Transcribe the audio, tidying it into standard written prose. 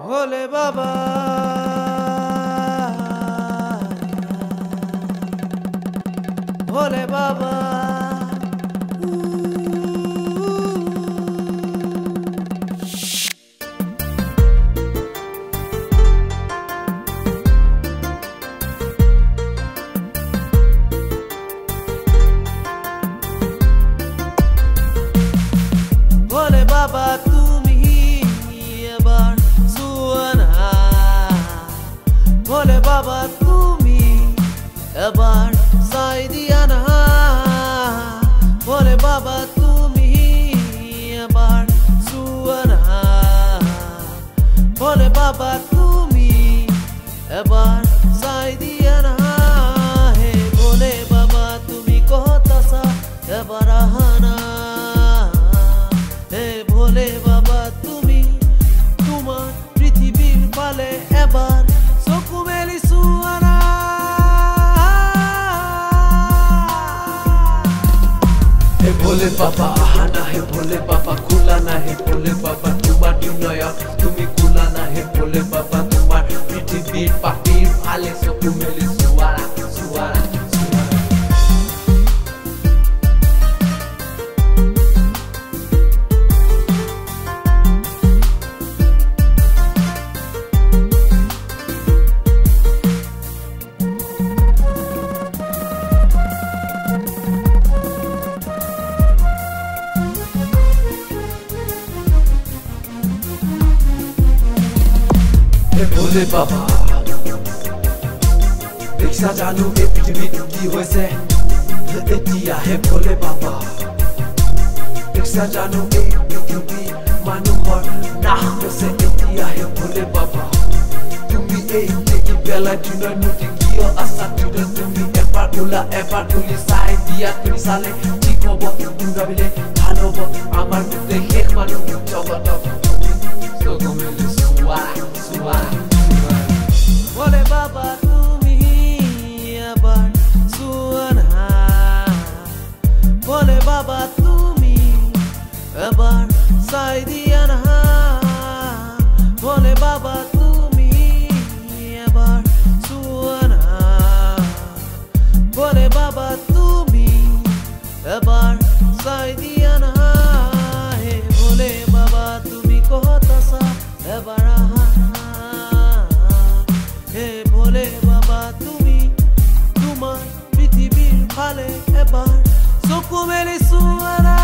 भोले बाबा भोले बाबा भोले बाबा भोले बाबा তুমি এবার সাই দিয়া না ভোলে বাবা তুমি এবার শুয়া না ভোলে বাবা তুমি এবার সাই দিয়া না হে ভোলে বাবা তুমি কোথাসা এবার আহানা হে ভোলে বাবা তুমি তোমার পৃথিবীর পালে এবার भोले बाबा आहाना है भोले बाबा खुलाना है भोले बाबा तुम्हार दुनिया तुमी खुलाना है भोले बाबा तुम्हार पृथ्वीर पापीर फाले सकु मेले सुवारा सुवारा भोले बाबा देखा जानू ए पृथ्वी की होइसे एतिया हे भोले बाबा देखा जानू ए पृथ्वी मानुहर नाह होइसे एतिया हे भोले बाबा तुमी ए देखि बेला दिনৰ নুটি কিয় আছা তুই তুমি এবাৰ ওলা এবাৰ তুলি চাই দিয়া তুমি চালে ঠিক হ'ব তুৰাবিলে ভাল হ'ব আমাৰ মুখে শেষ মানুহ জগত সগো মেলে সুৱা সুৱা भोले बाबा তুমি এবার শুয়া না ভোলে বাবা তুমি এবার সাই দিয়া না ভোলে বাবা তুমি এবার শুয়া না ভোলে বাবা তুমি এবার সাই দিয়া না হে ভোলে বাবা তুমি কোথাসা এবার भोले बाबा তুমি তোমার পৃথিবীর ফালে এবার চকু মেলি শুয়া না